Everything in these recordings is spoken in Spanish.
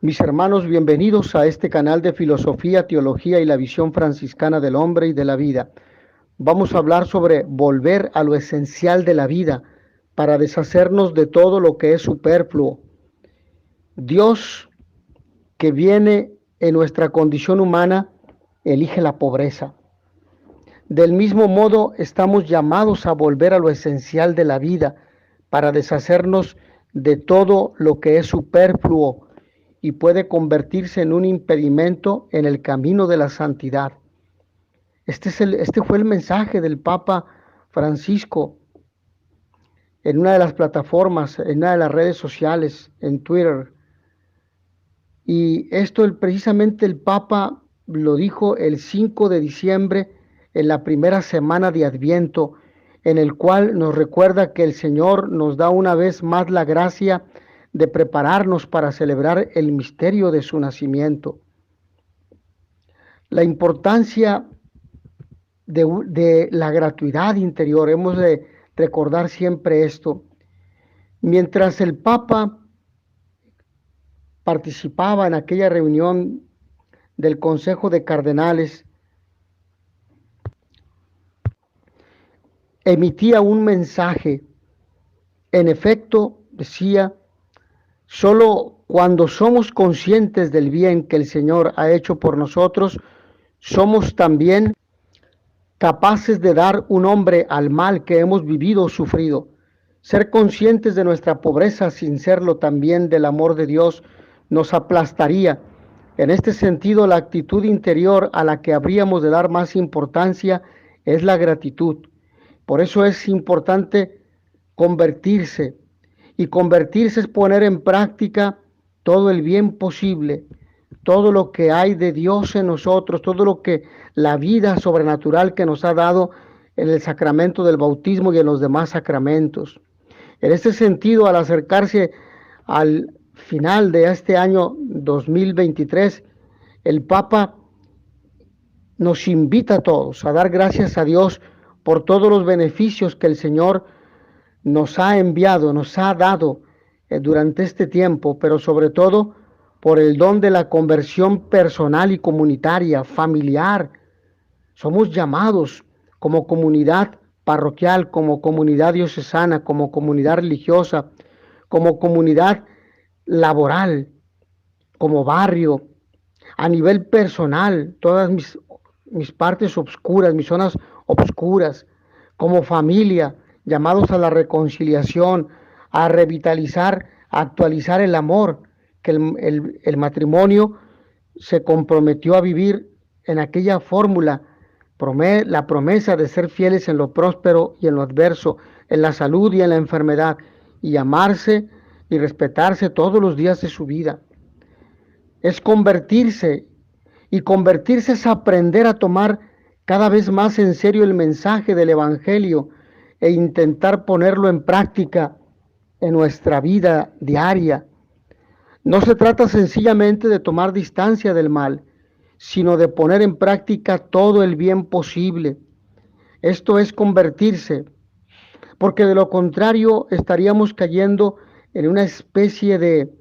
Mis hermanos, bienvenidos a este canal de filosofía, teología y la visión franciscana del hombre y de la vida. Vamos a hablar sobre volver a lo esencial de la vida para deshacernos de todo lo que es superfluo. Dios, que viene en nuestra condición humana, elige la pobreza. Del mismo modo, estamos llamados a volver a lo esencial de la vida para deshacernos de todo lo que es superfluo y puede convertirse en un impedimento en el camino de la santidad. Este fue el mensaje del Papa Francisco en una de las plataformas, en una de las redes sociales, en Twitter. Y esto precisamente el Papa lo dijo el 5 de diciembre, en la primera semana de Adviento, en el cual nos recuerda que el Señor nos da una vez más la gracia de prepararnos para celebrar el misterio de su nacimiento. La importancia de la gratuidad interior, hemos de recordar siempre esto. Mientras el Papa participaba en aquella reunión del Consejo de Cardenales, emitía un mensaje. En efecto, decía, solo cuando somos conscientes del bien que el Señor ha hecho por nosotros, somos también capaces de dar un nombre al mal que hemos vivido o sufrido. Ser conscientes de nuestra pobreza sin serlo también del amor de Dios nos aplastaría. En este sentido, la actitud interior a la que habríamos de dar más importancia es la gratitud. Por eso es importante convertirse. Y convertirse es poner en práctica todo el bien posible, todo lo que hay de Dios en nosotros, todo lo que la vida sobrenatural que nos ha dado en el sacramento del bautismo y en los demás sacramentos. En este sentido, al acercarse al final de este año 2023, el Papa nos invita a todos a dar gracias a Dios por todos los beneficios que el Señor nos ha enviado, nos ha dado durante este tiempo, pero sobre todo por el don de la conversión personal y comunitaria, familiar. Somos llamados como comunidad parroquial, como comunidad diocesana, como comunidad religiosa, como comunidad laboral, como barrio, a nivel personal, todas mis partes obscuras, mis zonas obscuras, como familia, llamados a la reconciliación, a revitalizar, a actualizar el amor que el matrimonio se comprometió a vivir en aquella fórmula, la promesa de ser fieles en lo próspero y en lo adverso, en la salud y en la enfermedad, y amarse y respetarse todos los días de su vida. Es convertirse, y convertirse es aprender a tomar cada vez más en serio el mensaje del Evangelio e intentar ponerlo en práctica en nuestra vida diaria. No se trata sencillamente de tomar distancia del mal, sino de poner en práctica todo el bien posible. Esto es convertirse, porque de lo contrario estaríamos cayendo en una especie de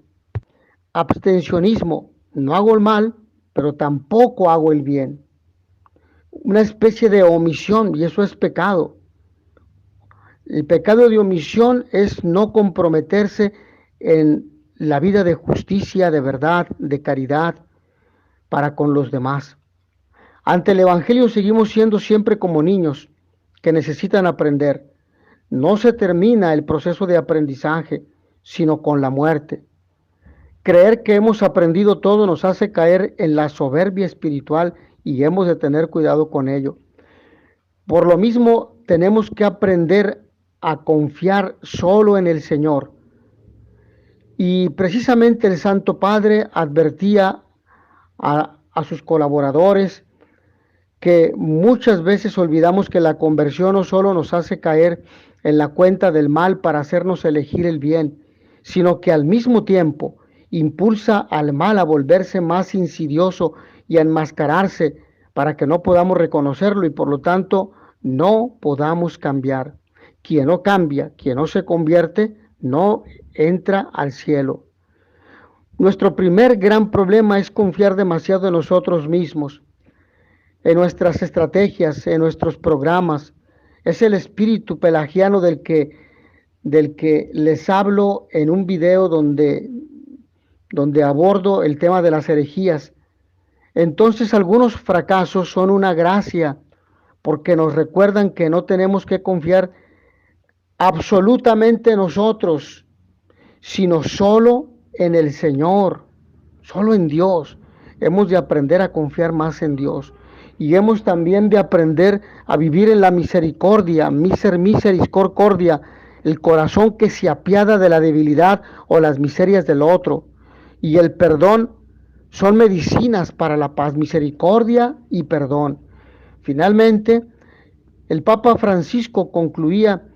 abstencionismo. No hago el mal, pero tampoco hago el bien. Una especie de omisión, y eso es pecado. El pecado de omisión es no comprometerse en la vida de justicia, de verdad, de caridad para con los demás. Ante el Evangelio seguimos siendo siempre como niños que necesitan aprender. No se termina el proceso de aprendizaje, sino con la muerte. Creer que hemos aprendido todo nos hace caer en la soberbia espiritual y hemos de tener cuidado con ello. Por lo mismo, tenemos que aprender a confiar solo en el Señor. Y precisamente el Santo Padre advertía a sus colaboradores que muchas veces olvidamos que la conversión no solo nos hace caer en la cuenta del mal para hacernos elegir el bien, sino que al mismo tiempo impulsa al mal a volverse más insidioso y a enmascararse para que no podamos reconocerlo y por lo tanto no podamos cambiar. Quien no cambia, quien no se convierte, no entra al cielo. Nuestro primer gran problema es confiar demasiado en nosotros mismos, en nuestras estrategias, en nuestros programas. Es el espíritu pelagiano del que les hablo en un video donde abordo el tema de las herejías. Entonces algunos fracasos son una gracia porque nos recuerdan que no tenemos que confiar absolutamente en nosotros, sino solo en el Señor, solo en Dios. Hemos de aprender a confiar más en Dios y hemos también de aprender a vivir en la misericordia, misericordia, el corazón que se apiada de la debilidad o las miserias del otro. Y el perdón son medicinas para la paz, misericordia y perdón. Finalmente, el Papa Francisco concluía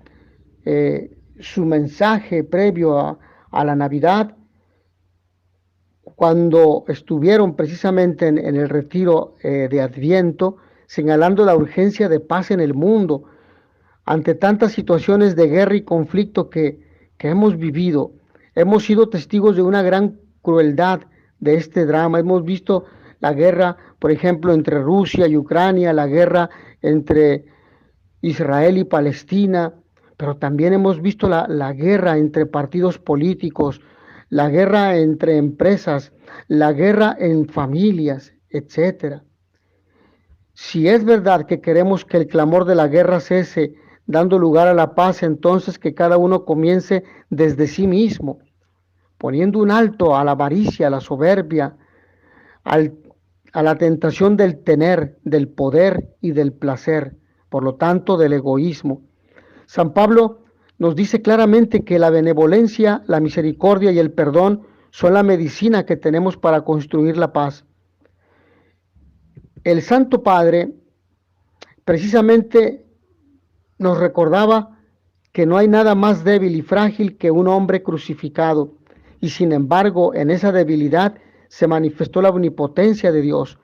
su mensaje previo a la Navidad cuando estuvieron precisamente en el retiro de Adviento, señalando la urgencia de paz en el mundo ante tantas situaciones de guerra y conflicto que hemos vivido. Hemos sido testigos de una gran crueldad de este drama. Hemos visto la guerra, por ejemplo, entre Rusia y Ucrania, la guerra entre Israel y Palestina, pero también hemos visto la guerra entre partidos políticos, la guerra entre empresas, la guerra en familias, etcétera. Si es verdad que queremos que el clamor de la guerra cese, dando lugar a la paz, entonces que cada uno comience desde sí mismo, poniendo un alto a la avaricia, a la soberbia, al, a la tentación del tener, del poder y del placer, por lo tanto del egoísmo. San Pablo nos dice claramente que la benevolencia, la misericordia y el perdón son la medicina que tenemos para construir la paz. El Santo Padre precisamente nos recordaba que no hay nada más débil y frágil que un hombre crucificado, y sin embargo en esa debilidad se manifestó la omnipotencia de Dios.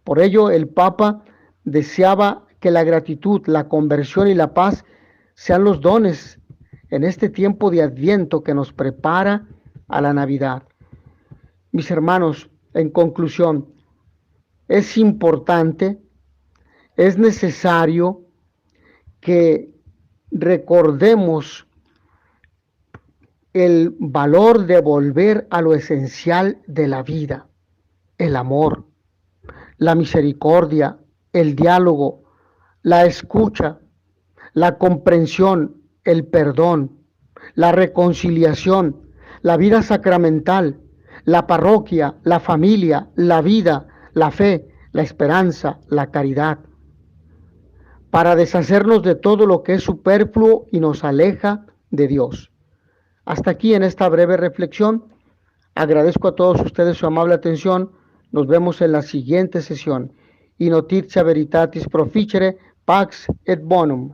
Por ello el Papa deseaba que la gratitud, la conversión y la paz sean los dones en este tiempo de Adviento que nos prepara a la Navidad. Mis hermanos, en conclusión, es importante, es necesario que recordemos el valor de volver a lo esencial de la vida, el amor, la misericordia, el diálogo, la escucha, la comprensión, el perdón, la reconciliación, la vida sacramental, la parroquia, la familia, la vida, la fe, la esperanza, la caridad, para deshacernos de todo lo que es superfluo y nos aleja de Dios. Hasta aquí en esta breve reflexión. Agradezco a todos ustedes su amable atención. Nos vemos en la siguiente sesión. In notitia veritatis proficere, pax et bonum.